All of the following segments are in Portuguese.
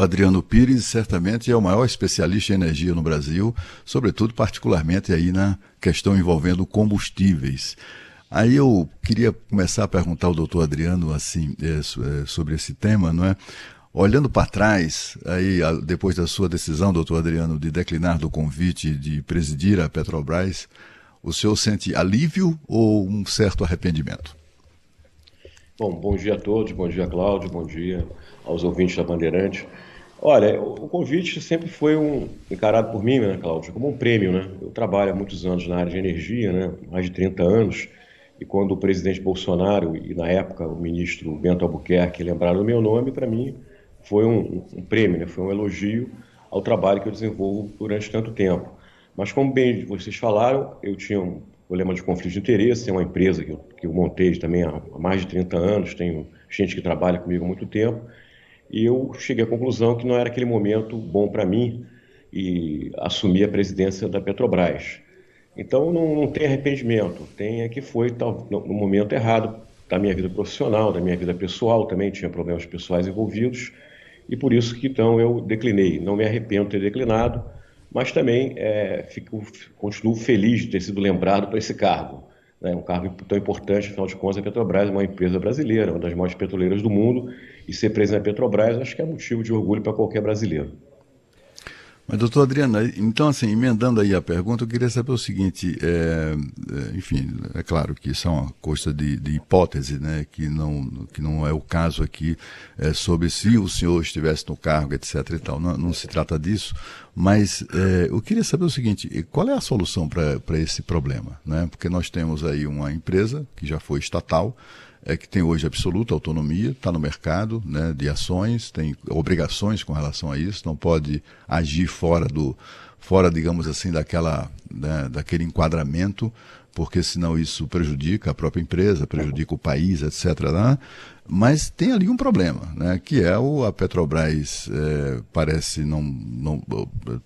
Adriano Pires certamente é o maior especialista em energia no Brasil, sobretudo particularmente aí na questão envolvendo combustíveis. Aí eu queria começar a perguntar ao doutor Adriano assim, sobre esse tema, não é? Olhando para trás, aí, depois da sua decisão, doutor Adriano, de declinar do convite de presidir a Petrobras, o senhor sente alívio ou um certo arrependimento? Bom dia a todos, bom dia Cláudio, bom dia aos ouvintes da Bandeirante. Olha, o convite sempre foi encarado por mim, né, Cláudio, como um prêmio, né? Eu trabalho há muitos anos na área de energia, né, mais de 30 anos, e quando o presidente Bolsonaro e na época o ministro Bento Albuquerque lembraram o meu nome, para mim foi um prêmio, né? Foi um elogio ao trabalho que eu desenvolvo durante tanto tempo. Mas como bem vocês falaram, eu tinha um problema de conflito de interesse, é uma empresa que eu montei também há mais de 30 anos, tenho gente que trabalha comigo há muito tempo, e eu cheguei à conclusão que não era aquele momento bom para mim e assumir a presidência da Petrobras. Então não tem arrependimento, tem é que foi no momento errado da minha vida profissional, da minha vida pessoal, também tinha problemas pessoais envolvidos, e por isso que então eu declinei. Não me arrependo de ter declinado, mas também continuo feliz de ter sido lembrado para esse cargo. Né? Um cargo tão importante, afinal de contas, a Petrobras é uma empresa brasileira, uma das maiores petroleiras do mundo, e ser presidente da Petrobras acho que é motivo de orgulho para qualquer brasileiro. Mas, doutor Adriano, então, assim, emendando aí a pergunta, eu queria saber o seguinte, enfim, é claro que isso é uma coisa de hipótese, né, que não é o caso aqui, sobre se o senhor estivesse no cargo, etc e tal, não se trata disso, mas eu queria saber o seguinte, qual é a solução para esse problema, né, porque nós temos aí uma empresa que já foi estatal, que tem hoje absoluta autonomia, está no mercado, né, de ações, tem obrigações com relação a isso, não pode agir fora, digamos assim, né, daquele enquadramento, porque senão isso prejudica a própria empresa, prejudica o país, etc. Né? Mas tem ali um problema, né, que é a Petrobras parece não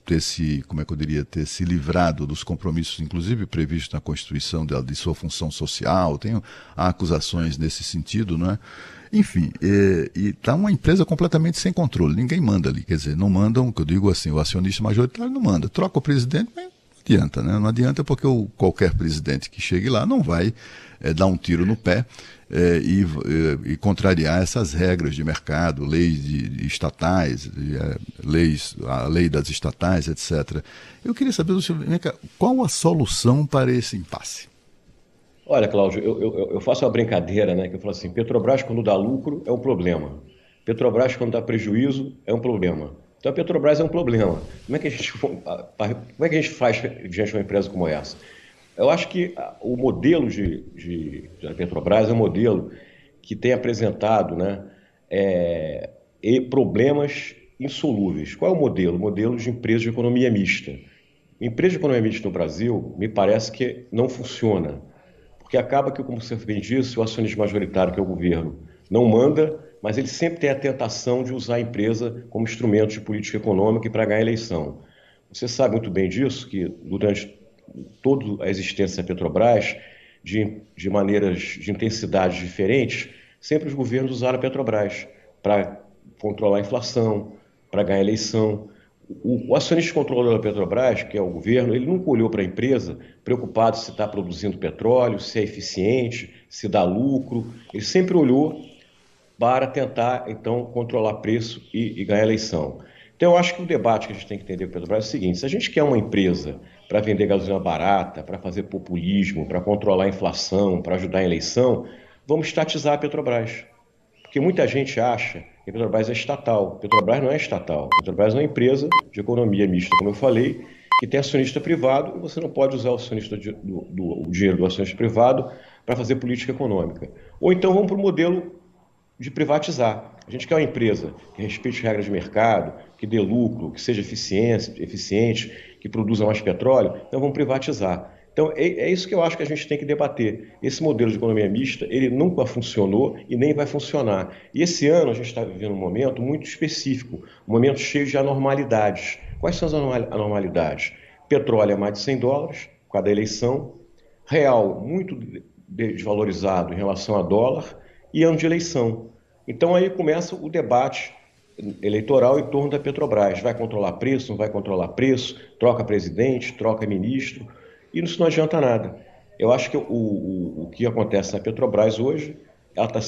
ter se, como é que eu diria, ter se livrado dos compromissos, inclusive previstos na Constituição de sua função social, há acusações nesse sentido, né? Enfim, e está uma empresa completamente sem controle, ninguém manda ali, quer dizer, não mandam, que eu digo assim, o acionista majoritário não manda, troca o presidente, mas não adianta, né? Não adianta porque qualquer presidente que chegue lá não vai dar um tiro no pé e contrariar essas regras de mercado, leis de estatais, a lei das estatais, etc. Eu queria saber do senhor, qual a solução para esse impasse? Olha, Cláudio, eu faço uma brincadeira, né? Que eu falo assim, Petrobras quando dá lucro é um problema. Petrobras quando dá prejuízo é um problema. Então a Petrobras é um problema. Como é que a gente faz diante de uma empresa como essa? Eu acho que o modelo da Petrobras é um modelo que tem apresentado, né, problemas insolúveis. Qual é o modelo? O modelo de empresa de economia mista. Empresa de economia mista no Brasil, me parece que não funciona. Porque acaba que, como você bem disse, o acionista majoritário, que é o governo, não manda, mas ele sempre tem a tentação de usar a empresa como instrumento de política econômica e para ganhar a eleição. Você sabe muito bem disso, que durante toda a existência da Petrobras, de maneiras, de intensidades diferentes, sempre os governos usaram a Petrobras para controlar a inflação, para ganhar a eleição. O acionista controlador da Petrobras, que é o governo, ele nunca olhou para a empresa preocupado se está produzindo petróleo, se é eficiente, se dá lucro. Ele sempre olhou para tentar, então, controlar preço e ganhar a eleição. Então, eu acho que o debate que a gente tem que entender com a Petrobras é o seguinte: se a gente quer uma empresa para vender gasolina barata, para fazer populismo, para controlar a inflação, para ajudar a eleição, vamos estatizar a Petrobras. Porque muita gente acha que a Petrobras é estatal. A Petrobras não é estatal. A Petrobras é uma empresa de economia mista, como eu falei, que tem acionista privado e você não pode usar o dinheiro do acionista privado para fazer política econômica. Ou então vamos para o modelo de privatizar. A gente quer uma empresa que respeite regras de mercado, que dê lucro, que seja eficiente, que produza mais petróleo, então vamos privatizar. Então é isso que eu acho que a gente tem que debater. Esse modelo de economia mista, ele nunca funcionou e nem vai funcionar. E esse ano a gente está vivendo um momento muito específico, um momento cheio de anormalidades. Quais são as anormalidades? Petróleo a mais de US$ 100, por causa da eleição, real muito desvalorizado em relação a dólar e ano de eleição. Então aí começa o debate eleitoral em torno da Petrobras. Vai controlar preço, não vai controlar preço, troca presidente, troca ministro, e isso não adianta nada. Eu acho que o que acontece na Petrobras hoje, ela está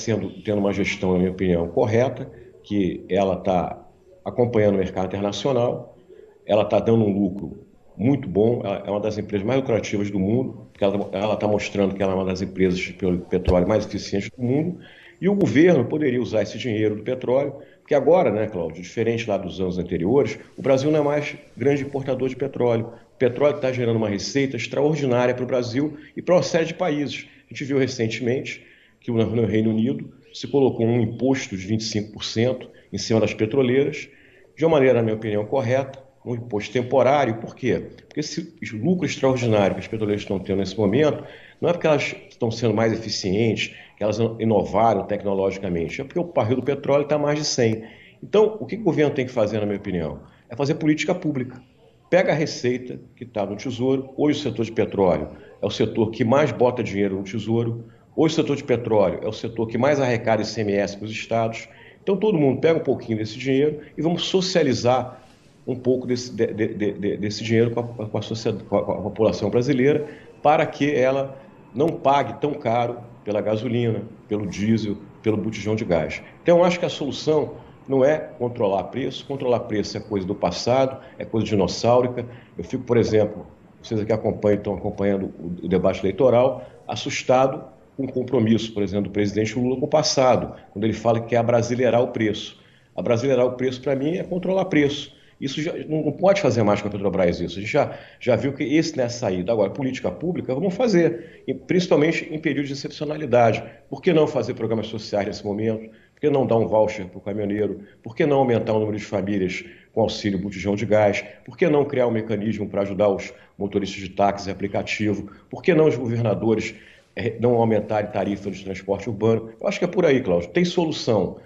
tendo uma gestão, na minha opinião, correta, que ela está acompanhando o mercado internacional, ela está dando um lucro muito bom, ela é uma das empresas mais lucrativas do mundo, porque ela está mostrando que ela é uma das empresas de petróleo mais eficientes do mundo, e o governo poderia usar esse dinheiro do petróleo, porque agora, né, Cláudio, diferente lá dos anos anteriores, o Brasil não é mais grande importador de petróleo. O petróleo está gerando uma receita extraordinária para o Brasil e para uma série de países. A gente viu recentemente que no Reino Unido se colocou um imposto de 25% em cima das petroleiras, de uma maneira, na minha opinião, correta, um imposto temporário. Por quê? Porque esse lucro extraordinário que as petroleiras estão tendo nesse momento não é porque elas estão sendo mais eficientes, que elas inovaram tecnologicamente, é porque o barril do petróleo está mais de 100. Então, o que o governo tem que fazer, na minha opinião? É fazer política pública. Pega a receita que está no Tesouro. Hoje o setor de petróleo é o setor que mais bota dinheiro no Tesouro. Hoje o setor de petróleo é o setor que mais arrecada ICMS para os estados. Então todo mundo pega um pouquinho desse dinheiro e vamos socializar um pouco desse dinheiro com a sociedade, com a população brasileira, para que ela não pague tão caro pela gasolina, pelo diesel, pelo botijão de gás. Então eu acho que a solução não é controlar preço é coisa do passado, é coisa dinossáurica. Eu fico, por exemplo, vocês aqui estão acompanhando o debate eleitoral, assustado com o compromisso, por exemplo, do presidente Lula com o passado, quando ele fala que quer abrasileirar o preço. Abrasileirar o preço, para mim, é controlar preço. Isso já, não pode fazer mais com a Petrobras isso. A gente já viu que esse não é a saída. Agora, política pública, vamos fazer, principalmente em períodos de excepcionalidade. Por que não fazer programas sociais nesse momento? Por que não dar um voucher para o caminhoneiro? Por que não aumentar o número de famílias com auxílio botijão de gás? Por que não criar um mecanismo para ajudar os motoristas de táxi e aplicativo? Por que não os governadores não aumentarem tarifa de transporte urbano? Eu acho que é por aí, Cláudio. Tem solução.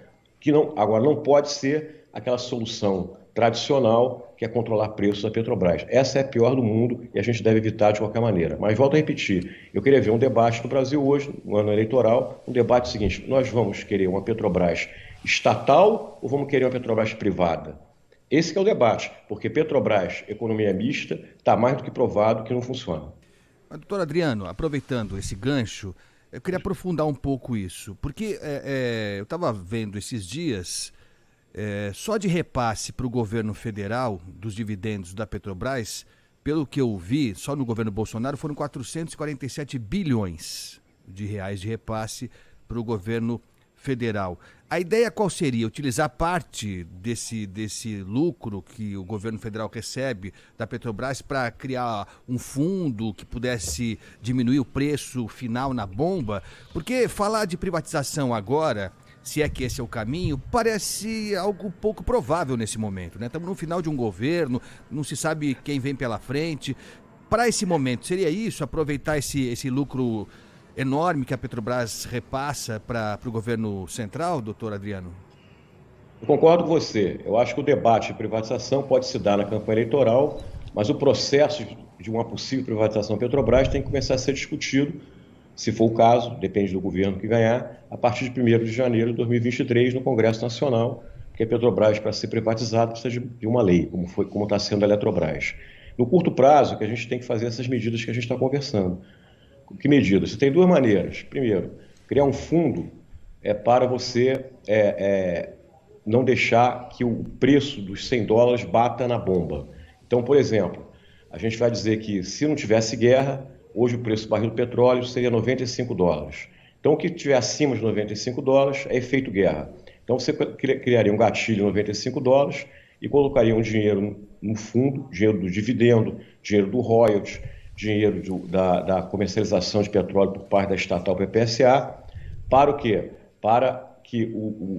Agora, não pode ser aquela solução tradicional, que é controlar preços da Petrobras. Essa é a pior do mundo e a gente deve evitar de qualquer maneira. Mas volto a repetir, eu queria ver um debate no Brasil hoje, no ano eleitoral, um debate seguinte: nós vamos querer uma Petrobras estatal ou vamos querer uma Petrobras privada? Esse que é o debate, porque Petrobras, economia mista, está mais do que provado que não funciona. Mas, doutor Adriano, aproveitando esse gancho, eu queria aprofundar um pouco isso, porque eu estava vendo esses dias, só de repasse para o governo federal dos dividendos da Petrobras, pelo que eu vi, só no governo Bolsonaro foram 447 bilhões de reais de repasse para o governo federal. A ideia qual seria? Utilizar parte desse lucro que o governo federal recebe da Petrobras para criar um fundo que pudesse diminuir o preço final na bomba? Porque falar de privatização agora, se é que esse é o caminho, parece algo pouco provável nesse momento, né? Estamos no final de um governo, não se sabe quem vem pela frente. Para esse momento, seria isso? Aproveitar esse lucro enorme que a Petrobras repassa para o governo central, doutor Adriano? Eu concordo com você. Eu acho que o debate de privatização pode se dar na campanha eleitoral, mas o processo de uma possível privatização da Petrobras tem que começar a ser discutido, se for o caso, depende do governo que ganhar, a partir de 1º de janeiro de 2023 no Congresso Nacional, porque a Petrobras, para ser privatizada, precisa de uma lei, como está sendo a Eletrobras. No curto prazo, que a gente tem que fazer essas medidas que a gente está conversando. Que medidas? Você tem duas maneiras. Primeiro, criar um fundo para você não deixar que o preço dos $100 bata na bomba. Então, por exemplo, a gente vai dizer que se não tivesse guerra, hoje o preço do barril do petróleo seria $95. Então, o que estiver acima de $95 é efeito guerra. Então, você criaria um gatilho de $95 e colocaria um dinheiro no fundo, dinheiro do dividendo, dinheiro do royalties, dinheiro da comercialização de petróleo por parte da estatal PPSA, para o quê? Para que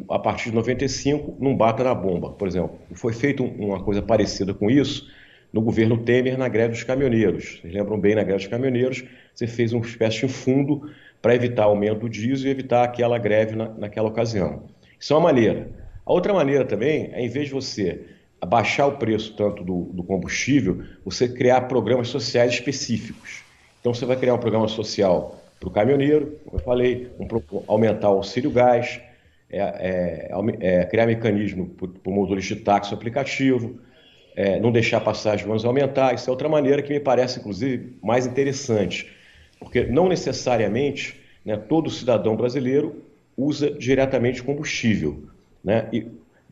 a partir de 95 não bata na bomba. Por exemplo, foi feita uma coisa parecida com isso no governo Temer na greve dos caminhoneiros. Vocês lembram bem, na greve dos caminhoneiros, você fez uma espécie de fundo para evitar aumento do diesel e evitar aquela greve naquela ocasião. Isso é uma maneira. A outra maneira também é, em vez de você abaixar o preço tanto do combustível, você criar programas sociais específicos. Então você vai criar um programa social para o caminhoneiro, como eu falei, aumentar o auxílio gás, criar mecanismo para motorista de táxi ou aplicativo, não deixar a passagem de ônibus aumentar. Isso é outra maneira que me parece, inclusive, mais interessante, porque não necessariamente, né, todo cidadão brasileiro usa diretamente combustível, né?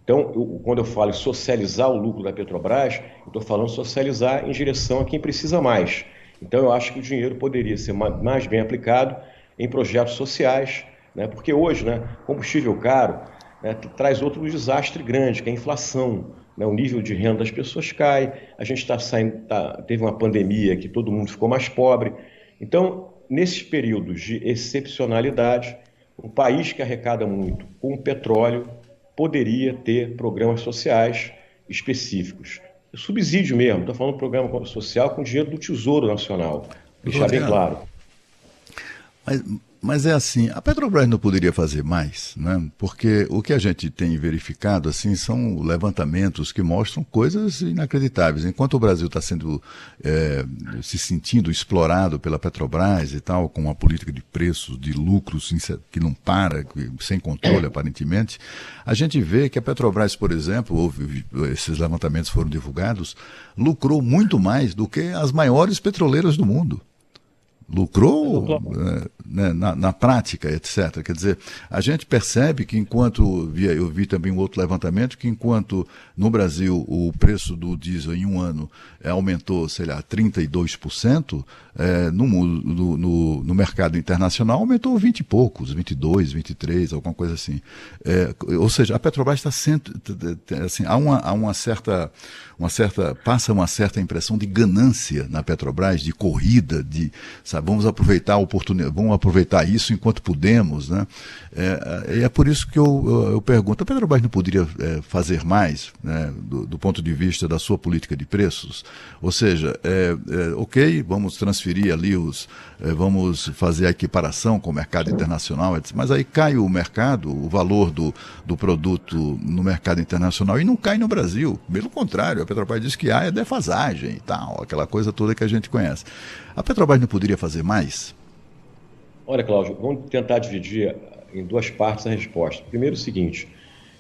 Então, quando eu falo em socializar o lucro da Petrobras, eu estou falando socializar em direção a quem precisa mais. Então, eu acho que o dinheiro poderia ser mais bem aplicado em projetos sociais, né? Porque hoje, né, combustível caro, né, traz outro desastre grande, que é a inflação, né? O nível de renda das pessoas cai, a gente está saindo, teve uma pandemia que todo mundo ficou mais pobre. Então, nesses períodos de excepcionalidade, um país que arrecada muito com petróleo poderia ter programas sociais específicos. Subsídio mesmo, estou falando de programa social com dinheiro do Tesouro Nacional, Doutor deixar bem Adriano, claro. Mas, mas é assim, a Petrobras não poderia fazer mais, né? Porque o que a gente tem verificado assim são levantamentos que mostram coisas inacreditáveis. Enquanto o Brasil está sendo se sentindo explorado pela Petrobras e tal, com uma política de preços, de lucros que não para, sem controle aparentemente, a gente vê que a Petrobras, por exemplo, esses levantamentos foram divulgados, lucrou muito mais do que as maiores petroleiras do mundo. Lucrou né, na prática, etc. Quer dizer, a gente percebe que eu vi também um outro levantamento, que enquanto no Brasil o preço do diesel em um ano aumentou, sei lá, 32%, no mercado internacional aumentou 20 e poucos, 22, 23, alguma coisa assim. Ou seja, a Petrobras está sendo, assim, passa uma certa impressão de ganância na Petrobras, de corrida, sabe, vamos aproveitar a oportunidade, vamos aproveitar isso enquanto podemos, né? É por isso que eu pergunto, a Petrobras não poderia fazer mais, né, do ponto de vista da sua política de preços? Ou seja, ok, vamos transferir ali vamos fazer a equiparação com o mercado internacional, etc. Mas aí cai o mercado, o valor do produto no mercado internacional e não cai no Brasil. Pelo contrário, a Petrobras diz que há defasagem e tal, aquela coisa toda que a gente conhece. A Petrobras não poderia fazer mais? Olha, Cláudio, vamos tentar dividir em duas partes a resposta. Primeiro, o seguinte: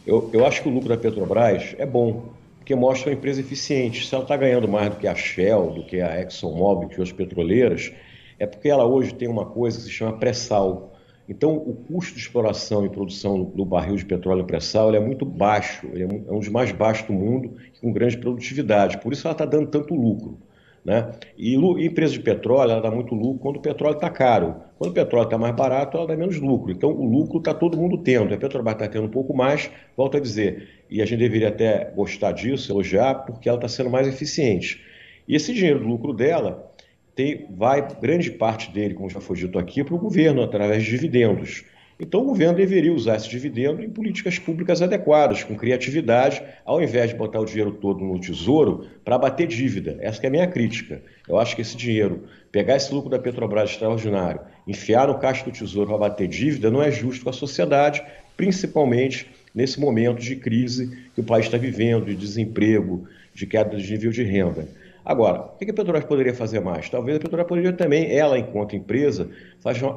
eu acho que o lucro da Petrobras é bom, porque mostra uma empresa eficiente. Se ela está ganhando mais do que a Shell, do que a ExxonMobil, que outras petroleiras, é porque ela hoje tem uma coisa que se chama pré-sal. Então, o custo de exploração e produção do barril de petróleo pré-sal é muito baixo, ele é um dos mais baixos do mundo, com grande produtividade. Por isso ela está dando tanto lucro, né? E empresa de petróleo, ela dá muito lucro quando o petróleo está caro. Quando o petróleo está mais barato, ela dá menos lucro. Então, o lucro está todo mundo tendo. A Petrobras está tendo um pouco mais, volto a dizer. E a gente deveria até gostar disso, elogiar, porque ela está sendo mais eficiente. E esse dinheiro do lucro dela vai grande parte dele, como já foi dito aqui, para o governo, através de dividendos. Então, o governo deveria usar esse dividendo em políticas públicas adequadas, com criatividade, ao invés de botar o dinheiro todo no tesouro para abater dívida. Essa que é a minha crítica. Eu acho que esse dinheiro, pegar esse lucro da Petrobras extraordinário, enfiar no caixa do tesouro para abater dívida, não é justo com a sociedade, principalmente nesse momento de crise que o país está vivendo, de desemprego, de queda de nível de renda. Agora, o que a Petrobras poderia fazer mais? Talvez a Petrobras poderia também, ela enquanto empresa,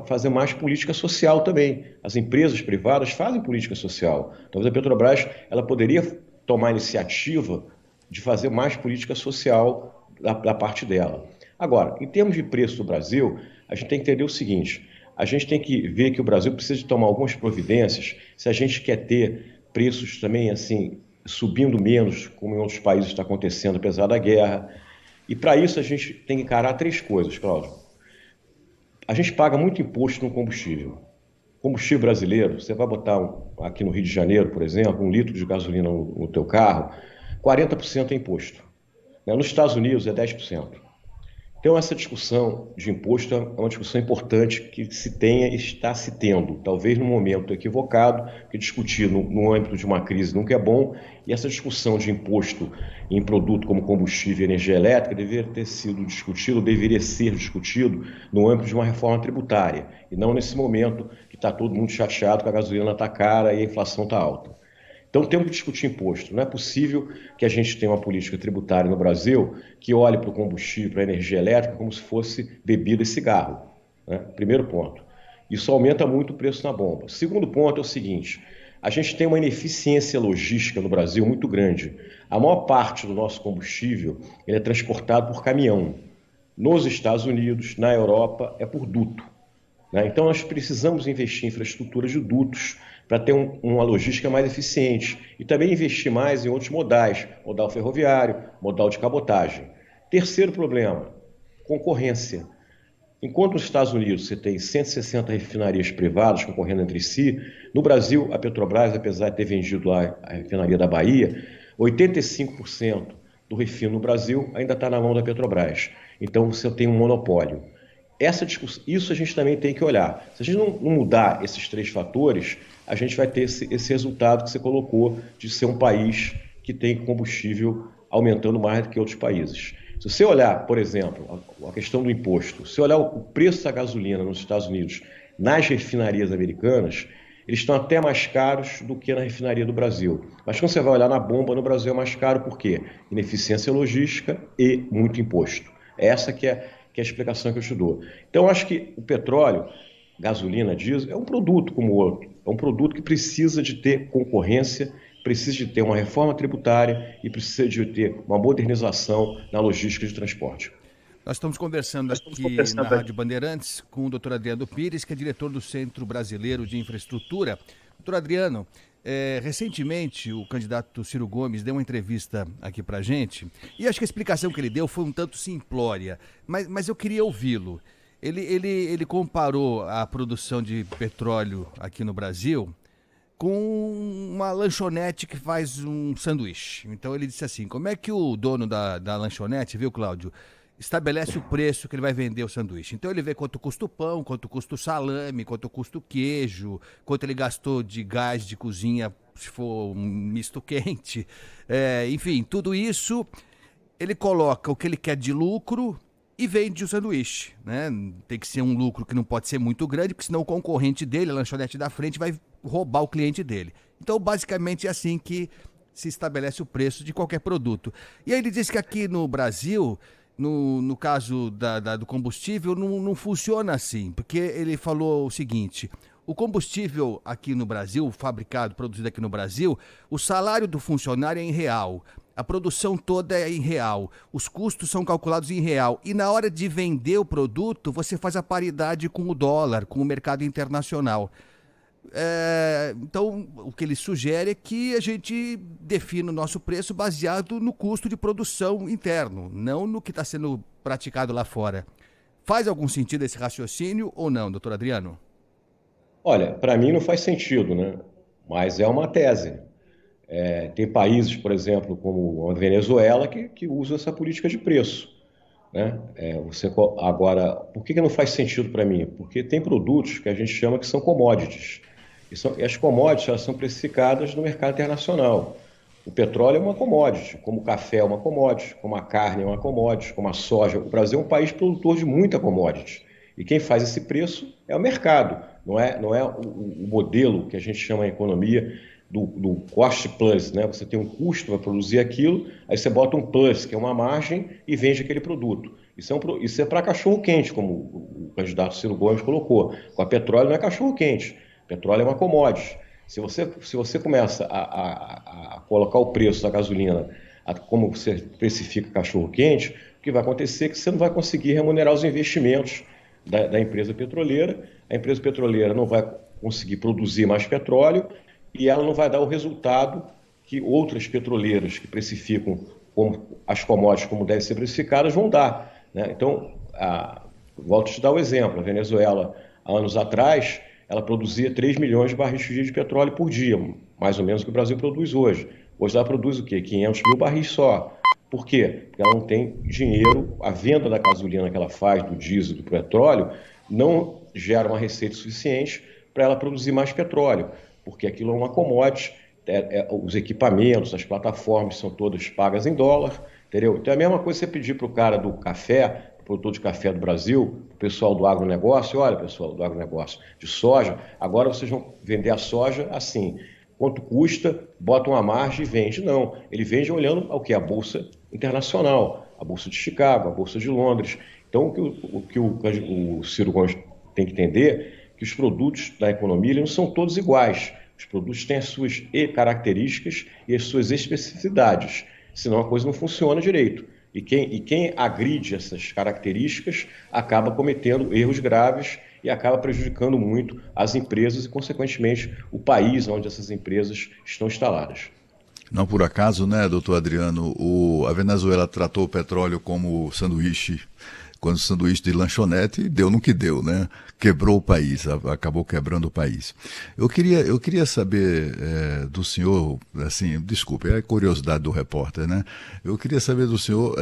fazer mais política social também. As empresas privadas fazem política social. Talvez a Petrobras ela poderia tomar a iniciativa de fazer mais política social da parte dela. Agora, em termos de preço do Brasil, a gente tem que entender o seguinte: a gente tem que ver que o Brasil precisa de tomar algumas providências se a gente quer ter preços também assim subindo menos, como em outros países está acontecendo, apesar da guerra. E para isso a gente tem que encarar três coisas, Cláudio. A gente paga muito imposto no combustível. Combustível brasileiro, você vai botar aqui no Rio de Janeiro, por exemplo, 1 litro de gasolina no teu carro, 40% é imposto. Nos Estados Unidos é 10%. Então, essa discussão de imposto é uma discussão importante que se tenha e está se tendo, talvez num momento equivocado, porque discutir no âmbito de uma crise nunca é bom, e essa discussão de imposto em produto como combustível e energia elétrica deveria ser discutido no âmbito de uma reforma tributária, e não nesse momento que está todo mundo chateado que a gasolina está cara e a inflação está alta. Então, temos que discutir imposto. Não é possível que a gente tenha uma política tributária no Brasil que olhe para o combustível, para a energia elétrica, como se fosse bebida e cigarro, né? Primeiro ponto. Isso aumenta muito o preço na bomba. Segundo ponto é o seguinte: A gente tem uma ineficiência logística no Brasil muito grande. A maior parte do nosso combustível ele é transportado por caminhão. Nos Estados Unidos, na Europa, é por duto, né? Então, nós precisamos investir em infraestrutura de dutos para ter uma logística mais eficiente e também investir mais em outros modais, modal ferroviário, modal de cabotagem. Terceiro problema, concorrência. Enquanto nos Estados Unidos você tem 160 refinarias privadas concorrendo entre si, no Brasil, a Petrobras, apesar de ter vendido lá a refinaria da Bahia, 85% do refino no Brasil ainda está na mão da Petrobras. Então, você tem um monopólio. Isso a gente também tem que olhar. Se a gente não mudar esses três fatores, a gente vai ter esse resultado que você colocou de ser um país que tem combustível aumentando mais do que outros países. Se você olhar, por exemplo, a questão do imposto, se você olhar o preço da gasolina nos Estados Unidos, nas refinarias americanas, eles estão até mais caros do que na refinaria do Brasil. Mas quando você vai olhar na bomba, no Brasil é mais caro por quê? Ineficiência logística e muito imposto. Essa que é a explicação que eu te dou. Então, eu acho que o petróleo, gasolina, diesel, é um produto como o outro. É um produto que precisa de ter concorrência, precisa de ter uma reforma tributária e precisa de ter uma modernização na logística de transporte. Nós estamos conversando aqui na Rádio Bandeirantes com o doutor Adriano Pires, que é diretor do Centro Brasileiro de Infraestrutura. Doutor Adriano, recentemente o candidato Ciro Gomes deu uma entrevista aqui pra gente e acho que a explicação que ele deu foi um tanto simplória, mas eu queria ouvi-lo. Ele comparou a produção de petróleo aqui no Brasil com uma lanchonete que faz um sanduíche. Então ele disse assim, como é que o dono da lanchonete, viu, Cláudio, estabelece o preço que ele vai vender o sanduíche. Então ele vê quanto custa o pão, quanto custa o salame, quanto custa o queijo, quanto ele gastou de gás de cozinha, se for um misto quente. Enfim, tudo isso ele coloca o que ele quer de lucro e vende o sanduíche, né? Tem que ser um lucro que não pode ser muito grande, porque senão o concorrente dele, a lanchonete da frente, vai roubar o cliente dele. Então, basicamente, é assim que se estabelece o preço de qualquer produto. E aí ele disse que aqui no Brasil, no caso do combustível, não funciona assim, porque ele falou o seguinte: o combustível aqui no Brasil, fabricado, produzido aqui no Brasil, o salário do funcionário é em real, a produção toda é em real, os custos são calculados em real e na hora de vender o produto, você faz a paridade com o dólar, com o mercado internacional. Então, o que ele sugere é que a gente defina o nosso preço baseado no custo de produção interno, não no que está sendo praticado lá fora. Faz algum sentido esse raciocínio ou não, doutor Adriano? Olha, para mim não faz sentido, né? Mas é uma tese. Tem países, por exemplo, como a Venezuela, que usam essa política de preço, né? Agora, por que não faz sentido para mim? Porque tem produtos que a gente chama que são commodities. E as commodities elas são precificadas no mercado internacional. O petróleo é uma commodity, como o café é uma commodity, como a carne é uma commodity, como a soja. O Brasil é um país produtor de muita commodity. E quem faz esse preço é o mercado, não é o modelo que a gente chama em economia do cost plus, né? Você tem um custo para produzir aquilo, aí você bota um plus, que é uma margem, e vende aquele produto. Isso é para cachorro-quente, como o candidato Ciro Gomes colocou. Com a petróleo não é cachorro-quente, petróleo é uma commodity. Se você começa a colocar o preço da gasolina como você precifica cachorro-quente, o que vai acontecer é que você não vai conseguir remunerar os investimentos da empresa petroleira, a empresa petroleira não vai conseguir produzir mais petróleo e ela não vai dar o resultado que outras petroleiras que precificam as commodities como devem ser precificadas vão dar, né? Então, volto a te dar o exemplo, a Venezuela, há anos atrás, ela produzia 3 milhões de barris de petróleo por dia, mais ou menos o que o Brasil produz hoje. Hoje ela produz o quê? 500 mil barris só. Por quê? Porque ela não tem dinheiro, a venda da gasolina que ela faz, do diesel, do petróleo, não gera uma receita suficiente para ela produzir mais petróleo, porque aquilo é uma commodity, os equipamentos, as plataformas são todas pagas em dólar, entendeu? Então é a mesma coisa você pedir para o cara do café, produtor de café do Brasil, o pessoal do agronegócio, olha, pessoal do agronegócio de soja, agora vocês vão vender a soja assim, quanto custa, bota uma margem e vende. Não, ele vende olhando ao que? A Bolsa Internacional, a Bolsa de Chicago, a Bolsa de Londres. Então, o que o Ciro Gomes tem que entender é que os produtos da economia eles não são todos iguais. Os produtos têm as suas características e as suas especificidades, senão a coisa não funciona direito. E quem agride essas características acaba cometendo erros graves e acaba prejudicando muito as empresas e, consequentemente, o país onde essas empresas estão instaladas. Não por acaso, né, doutor Adriano, a Venezuela tratou o petróleo como sanduíche, quando sanduíche de lanchonete, deu no que deu, né? Quebrou o país, acabou quebrando o país. Eu queria saber do senhor, assim, desculpe, é a curiosidade do repórter, né? Eu queria saber do senhor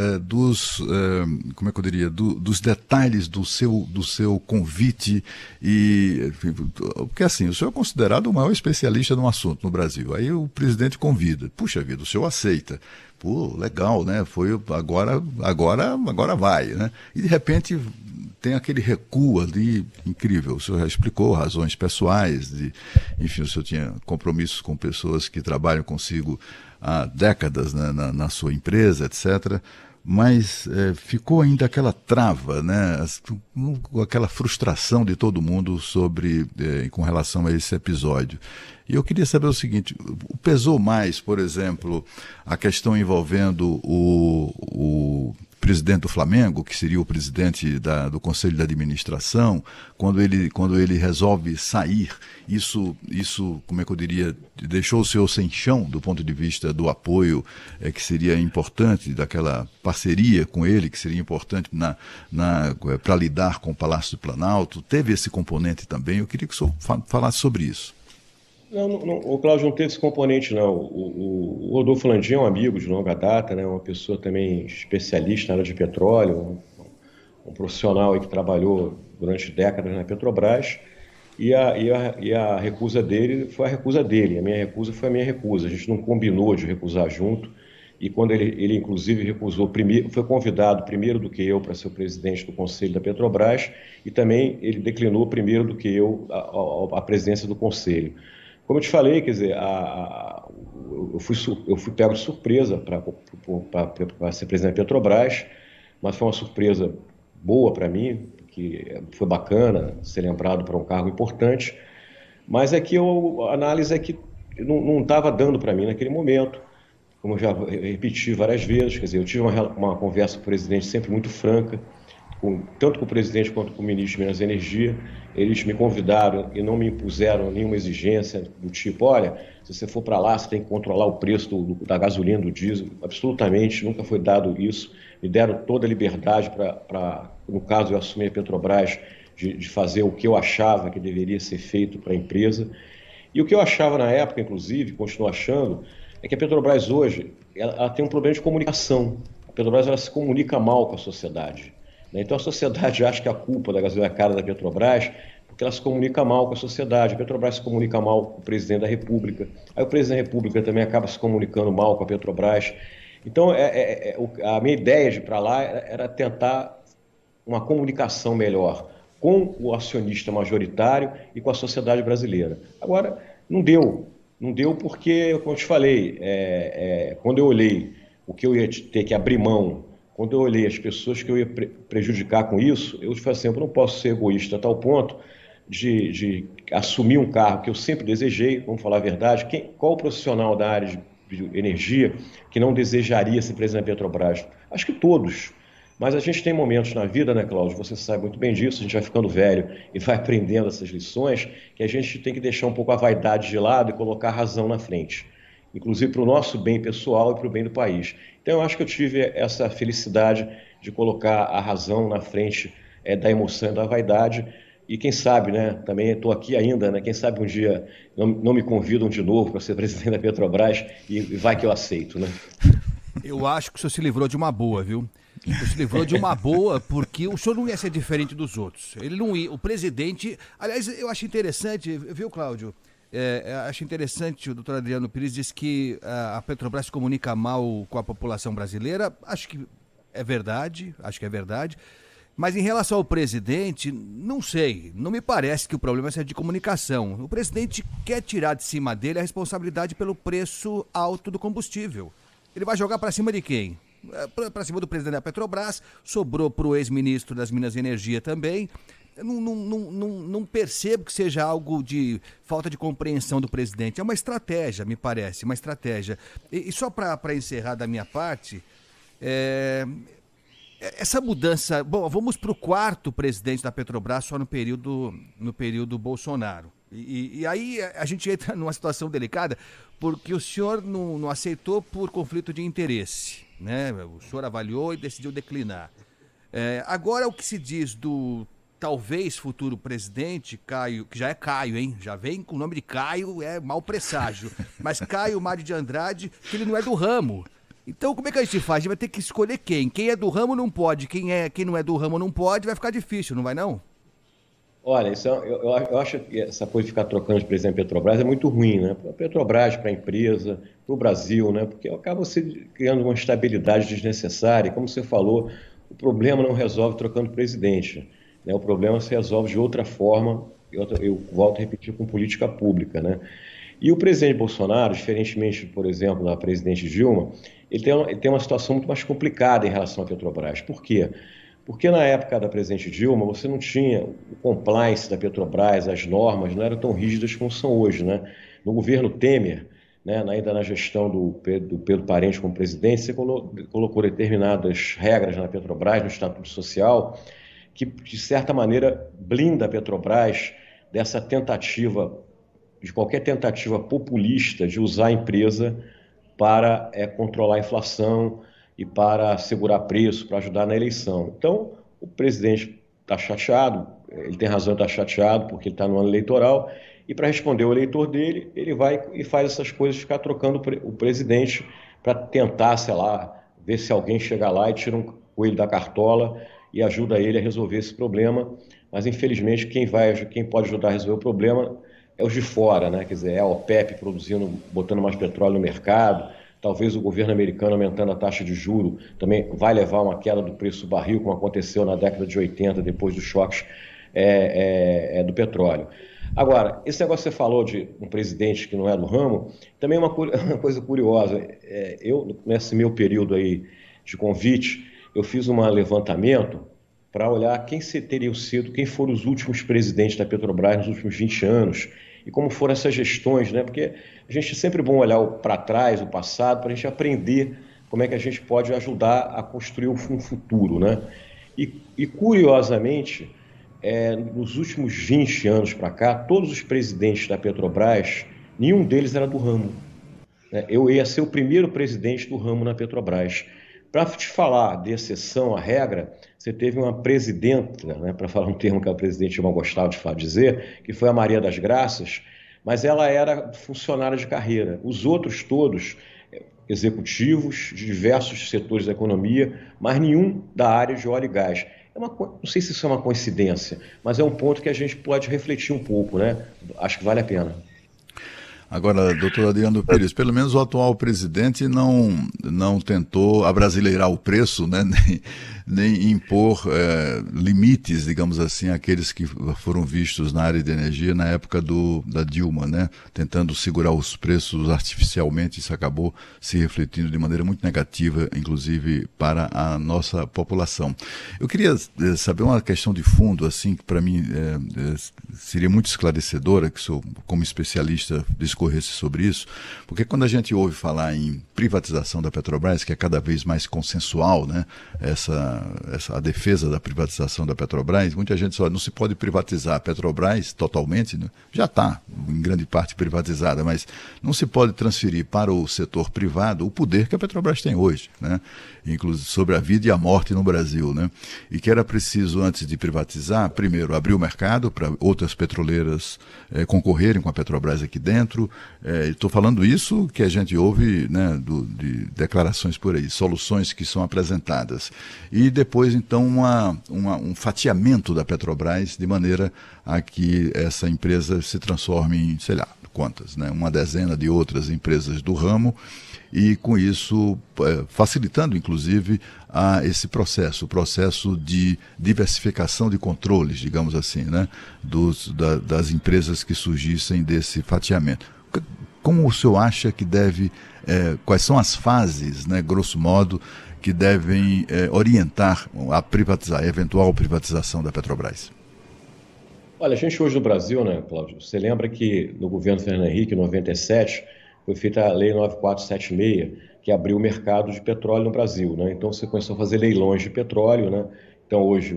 como é que eu diria, dos detalhes do seu convite e, porque assim, o senhor é considerado o maior especialista no assunto no Brasil. Aí o presidente convida, puxa vida, o senhor aceita. Pô, legal, né? Foi agora vai, né? E de repente tem aquele recuo ali incrível. O senhor já explicou razões pessoais, enfim, o senhor tinha compromissos com pessoas que trabalham consigo há décadas, né, na sua empresa, etc. Mas ficou ainda aquela trava, né? Aquela frustração de todo mundo com relação a esse episódio. E eu queria saber o seguinte, pesou mais, por exemplo, a questão envolvendo o presidente do Flamengo, que seria o presidente do Conselho de Administração, quando ele resolve sair, isso, como é que eu diria, deixou o senhor sem chão do ponto de vista do apoio que seria importante, daquela parceria com ele, que seria importante para lidar com o Palácio do Planalto, teve esse componente também. Eu queria que o senhor falasse sobre isso. Não, o Cláudio não teve esse componente, não. O Rodolfo Landim é um amigo de longa data, né? Uma pessoa também especialista na área de petróleo, um profissional aí que trabalhou durante décadas na Petrobras, e a recusa dele foi a recusa dele, a minha recusa foi a minha recusa. A gente não combinou de recusar junto, e quando ele inclusive recusou, foi convidado primeiro do que eu para ser o presidente do Conselho da Petrobras, e também ele declinou primeiro do que eu a presidência do Conselho. Como eu te falei, quer dizer, eu fui pego de surpresa para ser presidente da Petrobras, mas foi uma surpresa boa para mim, que foi bacana ser lembrado para um cargo importante, mas a análise é que não estava dando para mim naquele momento, como eu já repeti várias vezes, quer dizer, eu tive uma conversa com o presidente sempre muito franca, tanto com o presidente quanto com o ministro de Minas e Energia. Eles me convidaram e não me impuseram nenhuma exigência do tipo, olha, se você for para lá, você tem que controlar o preço da gasolina, do diesel. Absolutamente, nunca foi dado isso. Me deram toda a liberdade para, no caso, eu assumir a Petrobras, de fazer o que eu achava que deveria ser feito para a empresa. E o que eu achava na época, inclusive, continuo achando, é que a Petrobras hoje ela tem um problema de comunicação. A Petrobras ela se comunica mal com a sociedade. Então a sociedade acha que a culpa da gasolina cara da Petrobras, porque ela se comunica mal com a sociedade. A Petrobras se comunica mal com o presidente da República. Aí o presidente da República também acaba se comunicando mal com a Petrobras. Então a minha ideia de ir para lá era tentar uma comunicação melhor com o acionista majoritário e com a sociedade brasileira. Agora, não deu porque, como eu te falei, quando eu olhei o que eu ia ter que abrir mão, quando eu olhei as pessoas que eu ia prejudicar com isso, eu falei assim, eu não posso ser egoísta a tal ponto de assumir um cargo que eu sempre desejei, vamos falar a verdade. Qual o profissional da área de energia que não desejaria ser presidente da Petrobras? Acho que todos. Mas a gente tem momentos na vida, né, Cláudio? Você sabe muito bem disso, a gente vai ficando velho e vai aprendendo essas lições, que a gente tem que deixar um pouco a vaidade de lado e colocar a razão na frente, inclusive para o nosso bem pessoal e para o bem do país. Então eu acho que eu tive essa felicidade de colocar a razão na frente da emoção e da vaidade, e quem sabe, né, também estou aqui ainda, né, quem sabe um dia não me convidam de novo para ser presidente da Petrobras e vai que eu aceito, né? Eu acho que o senhor se livrou de uma boa, viu? O senhor se livrou de uma boa, porque o senhor não ia ser diferente dos outros. Ele não ia, o presidente... Aliás, eu acho interessante, viu, Cláudio? Acho interessante, o doutor Adriano Pires disse que a Petrobras se comunica mal com a população brasileira. Acho que é verdade, Mas em relação ao presidente, não sei, não me parece que o problema seja de comunicação. O presidente quer tirar de cima dele a responsabilidade pelo preço alto do combustível. Ele vai jogar para cima de quem? Para cima do presidente da Petrobras, sobrou para o ex-ministro das Minas e Energia também. eu não percebo que seja algo de falta de compreensão do presidente. É uma estratégia, me parece, uma estratégia. E só para encerrar da minha parte, essa mudança... Bom, vamos para o quarto presidente da Petrobras só no período Bolsonaro. E aí a gente entra numa situação delicada, porque o senhor não aceitou por conflito de interesse, né? O senhor avaliou e decidiu declinar. Agora o que se diz do talvez futuro presidente, Caio, que já é Caio, hein? Já vem com o nome de Caio, é mau presságio. Mas Caio Mário de Andrade, que ele não é do ramo. Então como é que a gente faz? A gente vai ter que escolher quem? Quem é do ramo não pode, quem não é do ramo não pode, vai ficar difícil, não vai não? Olha, eu acho que essa coisa de ficar trocando de presidente da Petrobras é muito ruim, né? Para a Petrobras, para a empresa, para o Brasil, né? Porque acaba se criando uma instabilidade desnecessária. Como você falou, o problema não resolve trocando presidente, né? O problema se resolve de outra forma, eu volto a repetir, com política pública, né? E o presidente Bolsonaro, diferentemente, por exemplo, da presidente Dilma, ele tem uma situação muito mais complicada em relação à Petrobras. Por quê? Porque na época da presidente Dilma, você não tinha o compliance da Petrobras, as normas não eram tão rígidas como são hoje, né? No governo Temer, né, ainda na gestão do Pedro Parente como presidente, você colocou determinadas regras na Petrobras, no Estatuto Social, que, de certa maneira, blinda a Petrobras dessa tentativa, de qualquer tentativa populista de usar a empresa para controlar a inflação e para segurar preço, para ajudar na eleição. Então, o presidente está chateado, ele tem razão de estar chateado, porque ele está no ano eleitoral, e para responder ao eleitor dele, ele vai e faz essas coisas, ficar trocando o presidente para tentar, sei lá, ver se alguém chega lá e tira um coelho da cartola e ajuda ele a resolver esse problema. Mas, infelizmente, quem pode ajudar a resolver o problema é os de fora, né? Quer dizer, é a OPEP produzindo, botando mais petróleo no mercado. Talvez o governo americano aumentando a taxa de juro também vai levar a uma queda do preço do barril, como aconteceu na década de 80, depois dos choques do petróleo. Agora, esse negócio que você falou de um presidente que não é do ramo, também é uma coisa curiosa. Eu, nesse meu período aí de convite, eu fiz um levantamento para olhar quem teriam sido, quem foram os últimos presidentes da Petrobras nos últimos 20 anos, e como foram essas gestões, né? Porque a gente é sempre bom olhar para trás, o passado, para a gente aprender como é que a gente pode ajudar a construir um futuro, né? E curiosamente, nos últimos 20 anos para cá, todos os presidentes da Petrobras, nenhum deles era do ramo, né? Eu ia ser o primeiro presidente do ramo na Petrobras. Para te falar de exceção à regra, você teve uma presidenta, né, para falar um termo que a presidente não gostava de dizer, que foi a Maria das Graças, mas ela era funcionária de carreira. Os outros todos, executivos de diversos setores da economia, mas nenhum da área de óleo e gás. Não sei se isso é uma coincidência, mas é um ponto que a gente pode refletir um pouco, né? Acho que vale a pena. Agora, doutor Adriano Pires, pelo menos o atual presidente não tentou abrasileirar o preço, né, nem impor limites, digamos assim, àqueles que foram vistos na área de energia na época da Dilma, né, tentando segurar os preços artificialmente. Isso acabou se refletindo de maneira muito negativa, inclusive para a nossa população. Eu queria saber uma questão de fundo, assim, que para mim seria muito esclarecedora, que sou, como especialista, discorresse sobre isso, porque quando a gente ouve falar em privatização da Petrobras, que é cada vez mais consensual, né, a defesa da privatização da Petrobras, muita gente diz, não se pode privatizar a Petrobras totalmente, né? Já está em grande parte privatizada, mas não se pode transferir para o setor privado o poder que a Petrobras tem hoje, né, inclusive sobre a vida e a morte no Brasil, né, e que era preciso, antes de privatizar, primeiro abrir o mercado para outras petroleiras concorrerem com a Petrobras aqui dentro. Estou falando isso que a gente ouve, né, de declarações por aí, soluções que são apresentadas. E depois, então, um fatiamento da Petrobras de maneira a que essa empresa se transforme em, sei lá, quantas, né, uma dezena de outras empresas do ramo, e com isso facilitando, inclusive, esse processo, o processo de diversificação de controles, digamos assim, né, das empresas que surgissem desse fatiamento. Como o senhor acha que quais são as fases, né, grosso modo, que devem orientar a eventual privatização da Petrobras? Olha, a gente hoje no Brasil, né, Cláudio, você lembra que no governo Fernando Henrique, em 97, foi feita a Lei 9476, que abriu o mercado de petróleo no Brasil, né? Então você começou a fazer leilões de petróleo, né? Então hoje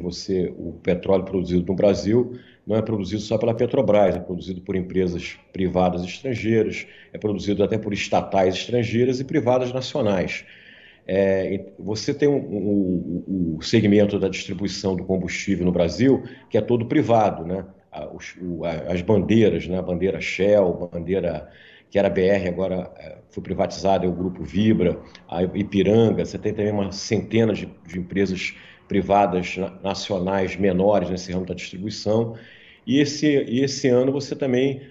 o petróleo produzido no Brasil não é produzido só pela Petrobras, é produzido por empresas privadas estrangeiras, é produzido até por estatais estrangeiras e privadas nacionais. Você tem o segmento da distribuição do combustível no Brasil, que é todo privado, né? As bandeiras, né? A bandeira Shell, bandeira que era BR, agora foi privatizada, é o Grupo Vibra, a Ipiranga, você tem também uma centena de empresas privadas nacionais menores nesse ramo da distribuição. E esse ano você também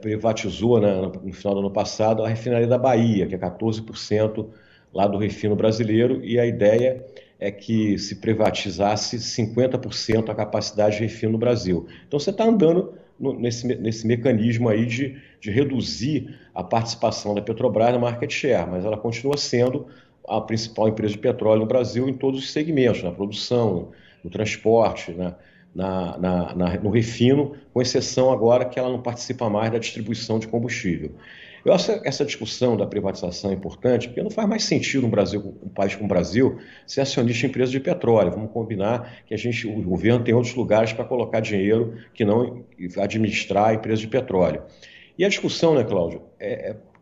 privatizou, né, no final do ano passado, a refinaria da Bahia, que é 14% lá do refino brasileiro, e a ideia é que se privatizasse 50% a capacidade de refino no Brasil. Então você está andando nesse mecanismo aí de reduzir a participação da Petrobras na market share, mas ela continua sendo a principal empresa de petróleo no Brasil em todos os segmentos, na produção, no transporte, né? No refino, com exceção agora que ela não participa mais da distribuição de combustível. Eu acho que essa discussão da privatização é importante, porque não faz mais sentido um país como o Brasil, ser acionista em empresa de petróleo. Vamos combinar que o governo tem outros lugares para colocar dinheiro que não administrar a empresa de petróleo. E a discussão, né, Cláudio,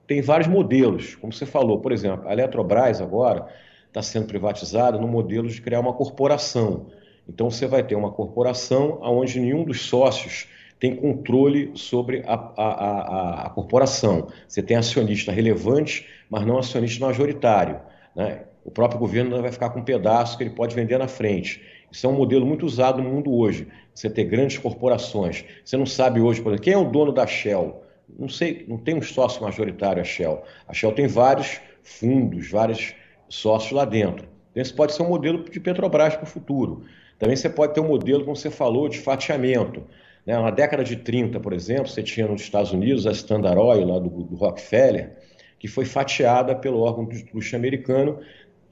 tem vários modelos, como você falou. Por exemplo, a Eletrobras agora está sendo privatizada no modelo de criar uma corporação. Então você vai ter uma corporação onde nenhum dos sócios tem controle sobre a corporação. Você tem acionista relevante, mas não acionista majoritário, né? O próprio governo vai ficar com um pedaço que ele pode vender na frente. Isso é um modelo muito usado no mundo hoje. Você ter grandes corporações. Você não sabe hoje, por exemplo, quem é o dono da Shell? Não sei, não tem um sócio majoritário a Shell. A Shell tem vários fundos, vários sócios lá dentro. Então, esse pode ser um modelo de Petrobras para o futuro. Também você pode ter um modelo, como você falou, de fatiamento. Na década de 30, por exemplo, você tinha nos Estados Unidos a Standard Oil, lá do Rockefeller, que foi fatiada pelo órgão de luxo americano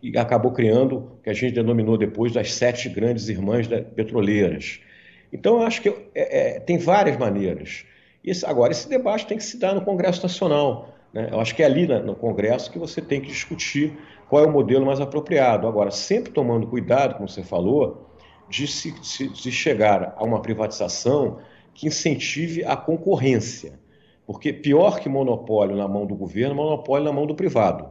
e acabou criando o que a gente denominou depois das 7 grandes irmãs petroleiras. Então, eu acho que tem várias maneiras. Agora, esse debate tem que se dar no Congresso Nacional, né? Eu acho que é ali no Congresso que você tem que discutir qual é o modelo mais apropriado. Agora, sempre tomando cuidado, como você falou, de chegar a uma privatização que incentive a concorrência. Porque pior que monopólio na mão do governo, monopólio na mão do privado,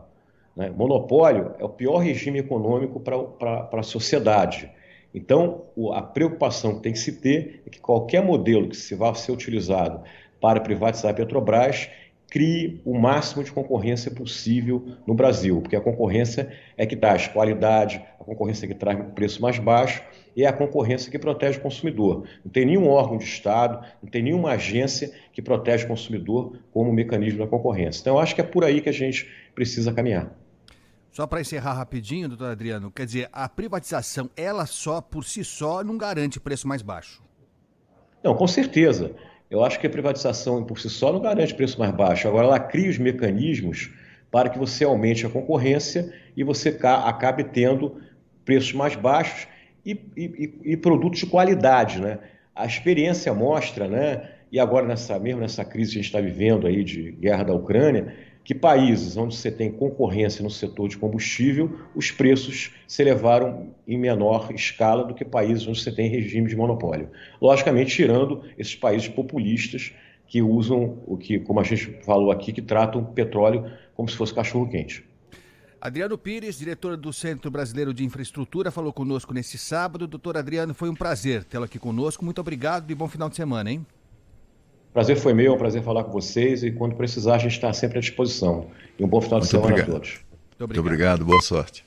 né? Monopólio é o pior regime econômico para a sociedade. Então, a preocupação que tem que se ter é que qualquer modelo que vá ser utilizado para privatizar a Petrobras crie o máximo de concorrência possível no Brasil, porque a concorrência é que traz qualidade, a concorrência é que traz um preço mais baixo e é a concorrência que protege o consumidor. Não tem nenhum órgão de Estado, não tem nenhuma agência que protege o consumidor como mecanismo da concorrência. Então, eu acho que é por aí que a gente precisa caminhar. Só para encerrar rapidinho, doutor Adriano, quer dizer, a privatização, ela só, por si só, não garante preço mais baixo? Não, com certeza. Eu acho que a privatização por si só não garante preço mais baixo. Agora, ela cria os mecanismos para que você aumente a concorrência e você acabe tendo preços mais baixos e produtos de qualidade, né? A experiência mostra, né? E agora mesmo nessa crise que a gente está vivendo aí de guerra da Ucrânia, que países onde você tem concorrência no setor de combustível, os preços se elevaram em menor escala do que países onde você tem regime de monopólio. Logicamente, tirando esses países populistas que usam como a gente falou aqui, que tratam petróleo como se fosse cachorro-quente. Adriano Pires, diretor do Centro Brasileiro de Infraestrutura, falou conosco nesse sábado. Doutor Adriano, foi um prazer tê-lo aqui conosco. Muito obrigado e bom final de semana, hein? Prazer foi meu, é um prazer falar com vocês e quando precisar a gente está sempre à disposição. E um bom final de semana a todos. Muito obrigado, boa sorte.